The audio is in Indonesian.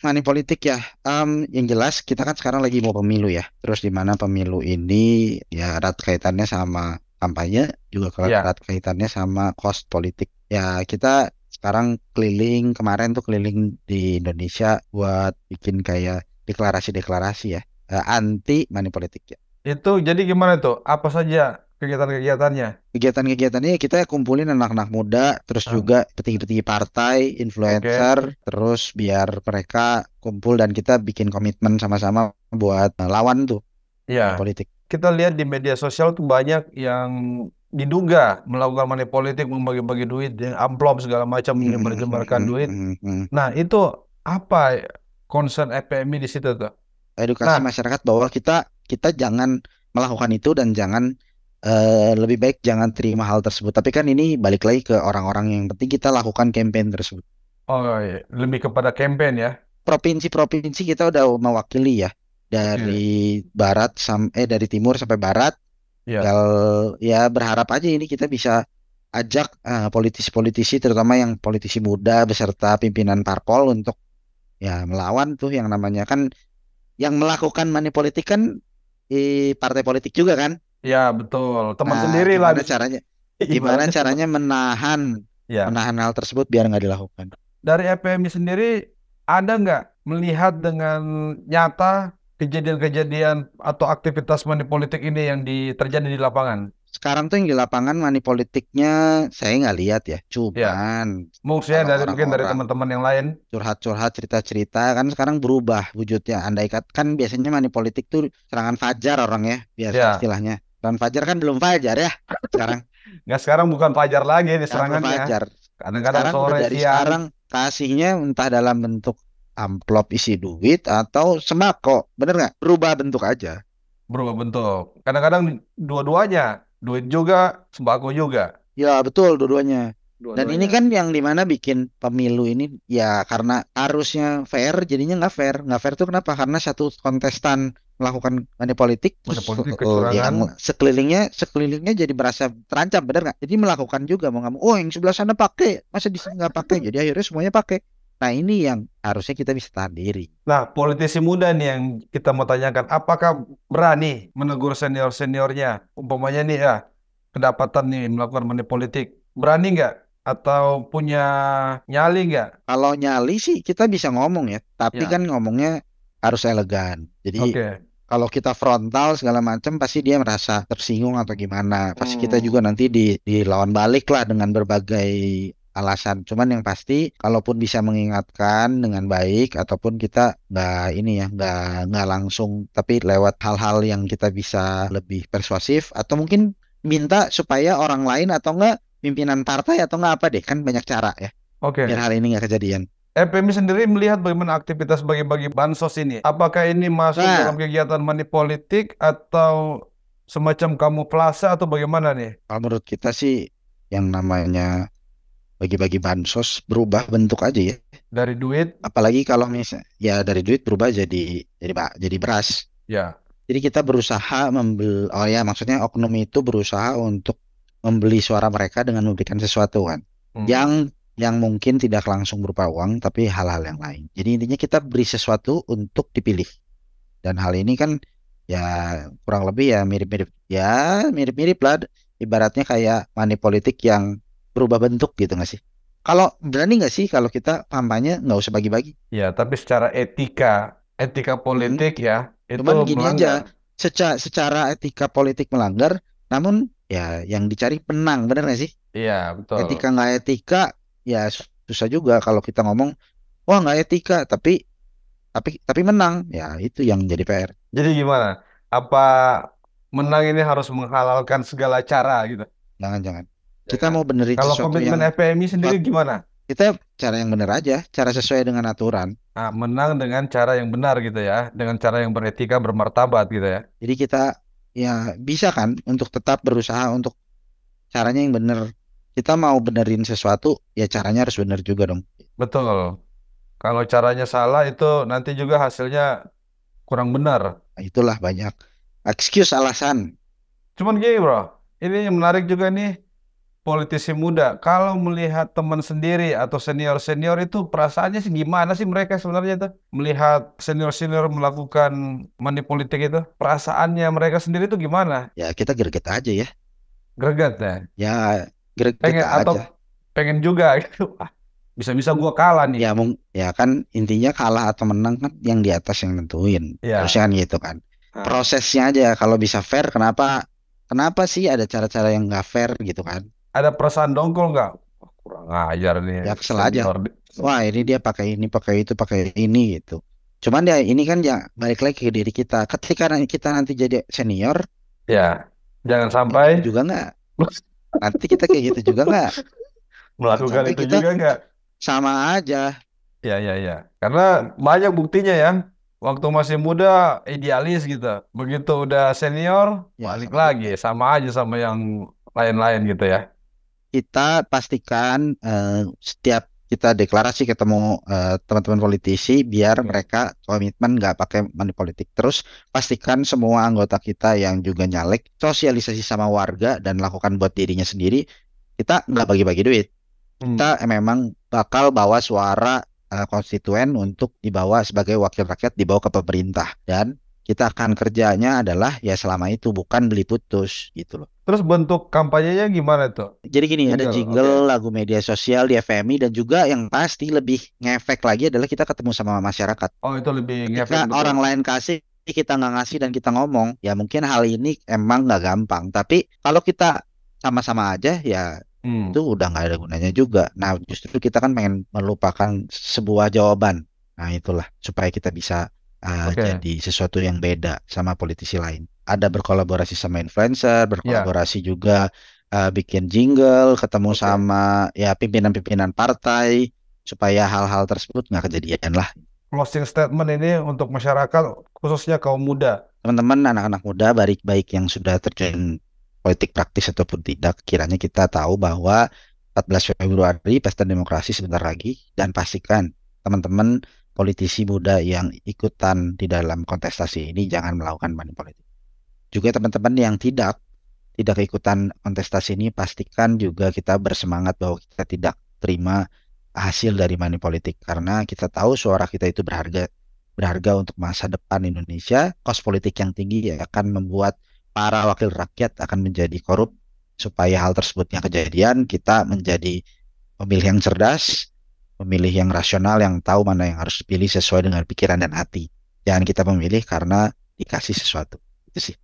money politik ya. Yang jelas kita kan sekarang lagi mau pemilu ya. Terus di mana pemilu ini ya erat kaitannya sama kampanye, juga Ya, erat kaitannya sama cost politik. Ya kita sekarang keliling, kemarin tuh keliling di Indonesia buat bikin kayak deklarasi-deklarasi ya, anti money politik ya. itu jadi gimana tuh? Apa saja kegiatan-kegiatannya? Kegiatan-kegiatannya kita kumpulin anak-anak muda, terus Hah? juga petinggi-petinggi partai, Oke. influencer, terus biar mereka kumpul dan kita bikin komitmen sama-sama buat lawan tuh money Ya, politik. kita lihat di media sosial tuh banyak yang diduga melakukan money politik, membagi-bagi duit, yang amplop segala macam, menyebar-nyebarkan duit. Nah, itu apa concern FPMI di situ tuh? Edukasi Nah, masyarakat bahwa kita kita jangan melakukan itu dan jangan lebih baik jangan terima hal tersebut. Tapi kan ini balik lagi ke orang-orang yang penting kita lakukan campaign tersebut. oh iya, lebih kepada campaign ya. Provinsi-provinsi kita udah mewakili ya Oke. dari timur sampai barat. Ya. Gal ya berharap aja ini kita bisa ajak politisi-politisi terutama yang politisi muda beserta pimpinan parpol untuk ya melawan tuh yang namanya kan yang melakukan money politik kan partai politik juga kan. Ya, betul. Teman Nah, sendiri lah gimana di sini. caranya gimana Ibaratnya teman. caranya menahan Ya. menahan hal tersebut biar nggak dilakukan. Dari FPMI sendiri ada nggak melihat dengan nyata kejadian-kejadian atau aktivitas money politik ini yang terjadi di lapangan? Sekarang tuh yang di lapangan money politiknya saya nggak lihat ya. Ya, Cuman mungkin kalau mungkin dari orang-orang teman-teman yang lain. curhat-curhat cerita-cerita kan sekarang berubah wujudnya. Andai kan biasanya money politik tuh serangan fajar orang ya biasa Ya, istilahnya. Serangan fajar kan belum fajar ya sekarang. nggak, sekarang bukan fajar lagi ini Sekarang belum serangannya. fajar. Kadang-kadang Sekarang udah sore, dari siang. sekarang kasihnya entah dalam bentuk amplop isi duit atau sembako. Bener nggak? Berubah bentuk aja. Berubah bentuk. Kadang-kadang dua-duanya, duit juga, sembako juga. Ya betul dua-duanya. Dan ini Dua-duanya. kan yang dimana bikin pemilu ini ya karena harusnya fair jadinya nggak fair. Nggak fair tuh kenapa? Karena satu kontestan melakukan money politik Money terus politik kecurangan. yang sekelilingnya jadi merasa terancam bener nggak? Jadi melakukan juga mau nggak mau. Oh yang sebelah sana pakai, masa di sini nggak pakai? Jadi akhirnya semuanya pakai. Nah ini yang harusnya kita bisa tahan diri. Nah, politisi muda nih yang kita mau tanyakan, apakah berani menegur senior-seniornya? Umpamanya nih ya, kedapatan nih melakukan money politik. Berani nggak? Atau punya nyali nggak? Kalau nyali sih kita bisa ngomong ya, tapi Ya, kan ngomongnya harus elegan. Jadi oke. kalau kita frontal segala macam pasti dia merasa tersinggung atau gimana. Pasti kita juga Hmm, nanti dilawan balik lah dengan berbagai alasan. Cuman yang pasti kalaupun bisa mengingatkan dengan baik ataupun kita nggak langsung tapi lewat hal-hal yang kita bisa lebih persuasif atau mungkin minta supaya orang lain atau enggak pimpinan partai atau enggak apa deh kan banyak cara ya biar oke. hal ini nggak kejadian. FPMI sendiri melihat bagaimana aktivitas bagi-bagi bansos ini. Apakah ini masuk dalam Nah, kegiatan money politik atau semacam kamuflase atau bagaimana nih? kalau menurut kita sih yang namanya bagi-bagi bansos berubah bentuk aja ya. Dari duit? Apalagi kalau misalnya ya dari duit berubah jadi beras. Ya. Jadi kita berusaha membeli, oh ya maksudnya oknum itu berusaha untuk membeli suara mereka dengan memberikan sesuatu kan. Hmm. Yang mungkin tidak langsung berupa uang tapi hal-hal yang lain. Jadi intinya kita beri sesuatu untuk dipilih. Dan hal ini kan ya kurang lebih ya mirip-mirip lah. Ibaratnya kayak money politik yang berubah bentuk gitu nggak sih? Kalau berani nggak sih kalau kita kampanye nggak usah bagi-bagi? Ya, tapi secara etika Mm-mm. politik ya, itu Cuman gini aja, melanggar. secara etika politik melanggar, namun ya yang dicari penang, bener nggak sih? Iya, betul. Etika nggak etika, ya susah juga kalau kita ngomong, wah nggak etika, tapi menang, ya itu yang jadi PR. Jadi gimana? Apa menang ini harus menghalalkan segala cara gitu? Jangan-jangan. Kita Jangan. mau benerin Kalau sesuatu komitmen yang FPMI sendiri sesuatu- gimana? kita cara yang bener aja, cara sesuai dengan aturan. Nah, menang dengan cara yang benar gitu ya, dengan cara yang beretika, bermartabat gitu ya. Jadi kita ya bisa kan untuk tetap berusaha untuk caranya yang bener. Kita mau benerin sesuatu, ya caranya harus bener juga dong. Betul. Kalau caranya salah itu nanti juga hasilnya kurang benar. Nah, itulah banyak excuse alasan. Cuman gini bro, ini yang menarik juga nih. politisi muda, kalau melihat teman sendiri atau senior-senior itu perasaannya sih gimana sih mereka sebenarnya tuh? Melihat senior-senior melakukan money politik itu, perasaannya mereka sendiri itu gimana? Ya kita greget aja ya. Greget ya? Ya greget Pengen atau aja. pengen juga gitu. Ah, bisa-bisa gua kalah nih. Ya kan intinya kalah atau menang kan yang di atas yang nentuin. Harusnya Ya. kan gitu kan. Nah, Prosesnya aja kalau bisa fair, kenapa kenapa sih ada cara-cara yang nggak fair gitu kan? ada perasaan dongkol nggak? Wah, kurang ajar nih Ya kesel aja. senior. Wah ini dia pakai ini, pakai itu, pakai ini gitu. Cuman ya ini kan ya balik lagi ke diri kita. Ketika kita nanti jadi senior, Ya, jangan kayak sampai gitu juga nggak? Nanti kita kayak gitu juga nggak? Jangan melakukan sampai itu kita juga nggak? sama aja. Ya, ya, ya. Karena banyak buktinya ya. Waktu masih muda idealis gitu. Begitu udah senior, Ya balik sama lagi aja. sama aja sama yang lain-lain gitu ya. Kita pastikan setiap kita deklarasi ketemu teman-teman politisi biar Oke. mereka komitmen nggak pakai money politik. Terus pastikan semua anggota kita yang juga nyalek sosialisasi sama warga dan lakukan buat dirinya sendiri. Kita nggak bagi-bagi duit. Hmm. Kita memang bakal bawa suara konstituen untuk dibawa sebagai wakil rakyat dibawa ke pemerintah dan kita akan kerjanya adalah ya selama itu bukan beli putus gitu loh. Terus bentuk kampanyenya gimana tuh? Jadi gini, ada Jingle, oke. jingle, lagu media sosial di FMI dan juga yang pasti lebih ngefek lagi adalah kita ketemu sama masyarakat. Oh, itu lebih ngefek Ketika betul. orang lain kasih, kita nggak ngasih dan kita ngomong, ya mungkin hal ini emang nggak gampang. Tapi kalau kita sama-sama aja, ya itu Hmm. udah nggak ada gunanya juga. Nah, justru kita kan pengen melupakan sebuah jawaban. Nah, itulah supaya kita bisa Oke. jadi sesuatu yang beda sama politisi lain. Ada berkolaborasi sama influencer, Ya, berkolaborasi juga bikin jingle, ketemu oke. sama ya pimpinan-pimpinan partai supaya hal-hal tersebut nggak kejadian lah. Closing statement ini untuk masyarakat, khususnya kaum muda. Teman-teman anak-anak muda baik-baik yang sudah terjun politik praktis ataupun tidak, kiranya kita tahu bahwa 14 Februari Pesta Demokrasi sebentar lagi dan pastikan teman-teman politisi muda yang ikutan di dalam kontestasi ini jangan melakukan money politik. Juga teman-teman yang tidak ikutan kontestasi ini pastikan juga kita bersemangat bahwa kita tidak terima hasil dari money politik karena kita tahu suara kita itu berharga berharga untuk masa depan Indonesia. Kos politik yang tinggi akan membuat para wakil rakyat akan menjadi korup. Supaya hal tersebut yang kejadian, kita menjadi pemilih yang cerdas, pemilih yang rasional, yang tahu mana yang harus dipilih sesuai dengan pikiran dan hati. Jangan kita memilih karena dikasih sesuatu. Itu sih.